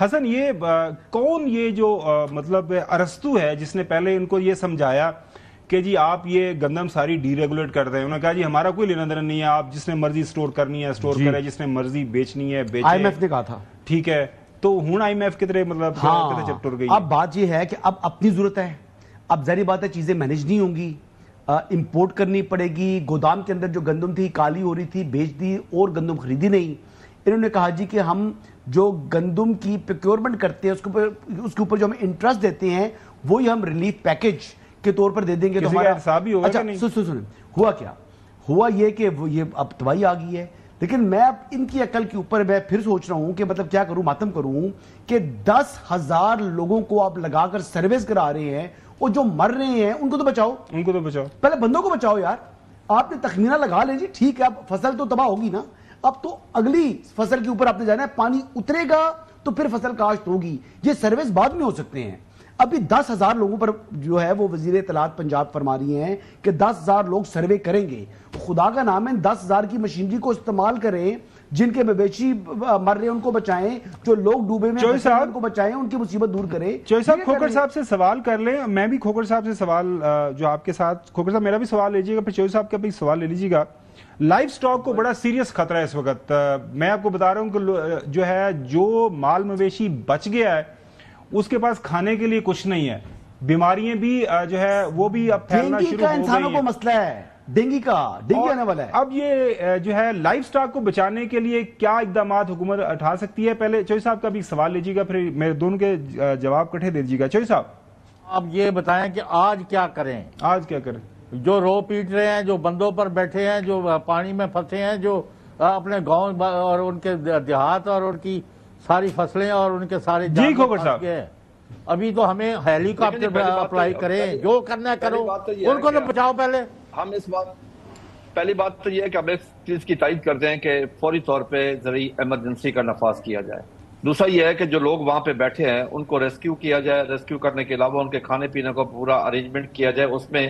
حسن یہ کون یہ جو مطلب ارسطو ہے جس نے پہلے ان کو یہ سمجھایا کہ جی آپ یہ گندم ساری ڈی ریگولیٹ کر دیں، انہوں نے کہا جی ہمارا کوئی لینا دینا نہیں ہے، آپ جس نے مرضی سٹور کرنی ہے سٹور کرے، جس نے مرضی بیچنی ہے بیچے، آئی ایم ایف نے کہا تھا ٹھیک ہے، تو ہون آئی ایم ایف کتنے مطلب کتنے چپٹر گئی؟ اب بات یہ ہے کہ اب اپنی ضرورت ہے، اب ظاہری بات ہے چیزیں مینج نہیں ہوں گی، امپورٹ کرنی پڑے گی، گودام کے اندر جو گندم تھی کالی ہو رہی تھی بیچ دی اور گندم خریدی نہیں۔ انہوں نے کہا جی کہ ہم جو گندم کی پروکیورمنٹ کرتے ہیں اس کے اوپر جو ہم انٹرسٹ دیتے ہیں وہی ہم ریلیف پیکج کے طور پر دے دیں گے تو ہمارا حساب ہی ہوگا کہ نہیں؟ سنیں ہوا کیا ہوا، یہ کہ یہ اب تباہی آ گئی ہے، لیکن میں اب ان کی عقل کے اوپر میں پھر سوچ رہا ہوں کہ مطلب کیا کروں، ماتم کروں کہ 10,000 لوگوں کو آپ لگا کر سروس کرا رہے ہیں اور جو مر رہے ہیں ان کو تو بچاؤ، پہلے بندوں کو بچاؤ یار۔ آپ نے تخمینہ لگا لیں جی ٹھیک ہے، اب فصل تو تباہ ہوگی نا، اب تو اگلی فصل کے اوپر آپ نے جانا ہے، پانی اترے گا تو پھر فصل کاشت ہوگی، یہ سروس بعد میں ہو سکتے ہیں۔ ابھی 10,000 لوگوں پر جو ہے وہ وزیر اطلاعات پنجاب فرما رہی ہیں کہ 10,000 لوگ سروے کریں گے، خدا کا نام ہے 10,000 کی مشینری کو استعمال کریں، جن کے مویشی مر رہے ہیں ان کو بچائیں، جو لوگ ڈوبے میں ان کو بچائیں، ان کی مصیبت دور کریں۔ چوہی صاحب کھوکھر صاحب سے سوال کر لیں، میں بھی کھوکھر صاحب سے سوال جو آپ کے ساتھ، کھوکھر صاحب میرا بھی سوال لیجیے گا، پھر چوہی صاحب کا بھی سوال لے لیجیے گا۔ لائف سٹاک کو بڑا سیریس خطرہ ہے اس وقت، میں آپ کو بتا رہا ہوں کہ جو ہے جو مال مویشی بچ گیا ہے اس کے پاس کھانے کے لیے کچھ نہیں ہے، بیماریاں بھی جو ہے وہ بھی اب پھیلنا شروع ہو گئی ہیں۔ انسانوں کو مسئلہ ہے ڈینگی آنے والا ہے۔ اب یہ جو ہے لائف سٹاک کو بچانے کے لیے کیا اقدامات حکومت اٹھا سکتی ہے؟ پہلے چوہی صاحب کا بھی سوال لیجیے گا، پھر میرے دونوں کے جواب کٹھے دے دیجیے گا۔ چوہی صاحب آپ یہ بتائیں کہ آج کیا کریں؟ آج کیا کریں؟ جو رو پیٹ رہے ہیں، جو بندوں پر بیٹھے ہیں، جو پانی میں پھنسے ہیں، جو اپنے گاؤں اور ان کے دیہات اور ان کی ساری فصلیں اور ان کے سارے جی کھوکھر صاحب ابھی تو ہمیں ہیلی کاپٹر اپلائی کریں، جو کرنا ہے کرو، ان کو تو بچاؤ پہلے۔ ہم اس بات پہلی بات تو یہ ہے کہ ہم اس چیز کی تائید کرتے ہیں کہ فوری طور پہ زرعی ایمرجنسی کا نفاذ کیا جائے۔ دوسرا یہ ہے کہ جو لوگ وہاں پہ بیٹھے ہیں ان کو ریسکیو کیا جائے، ریسکیو کرنے کے علاوہ ان کے کھانے پینے کو پورا ارینجمنٹ کیا جائے۔ اس میں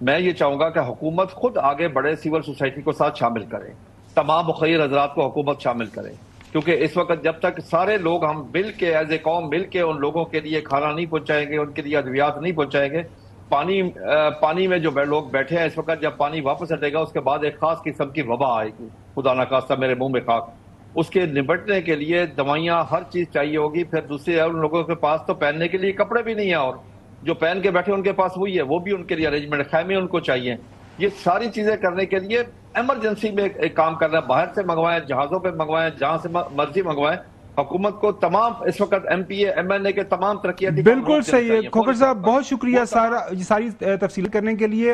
میں یہ چاہوں گا کہ حکومت خود آگے بڑھے، سول سوسائٹی کو ساتھ شامل کرے، تمام مخیر حضرات کو حکومت شامل کرے، کیونکہ اس وقت جب تک سارے لوگ ہم مل کے ایز اے قوم مل کے ان لوگوں کے لیے کھانا نہیں پہنچائیں گے، ان کے لیے ادویات نہیں پہنچائیں گے، پانی میں جو لوگ بیٹھے ہیں اس وقت، جب پانی واپس ہٹے گا اس کے بعد ایک خاص قسم کی وبا آئے گی، خدا نخواستہ میرے منہ میں خاک، اس کے نپٹنے کے لیے دوائیاں ہر چیز چاہیے ہوگی۔ پھر دوسرے ان لوگوں کے پاس تو پہننے کے لیے کپڑے بھی نہیں ہیں، اور جو پہن کے بیٹھے ان کے پاس وہی ہے، وہ بھی ان کے لیے ارینجمنٹ، خیمے ان کو چاہیے۔ یہ ساری چیزیں کرنے کے لیے ایمرجنسی میں ایک کام کرنا ہے، باہر سے منگوائیں، جہازوں پہ منگوائیں، جہاں سے مرضی منگوائیں، حکومت کو تمام اس وقت M P A M N A کے تمام ترقیاتی بالکل صحیح ہے۔ کھوکھر صاحب بہت شکریہ ساری تفصیل کرنے کے لیے۔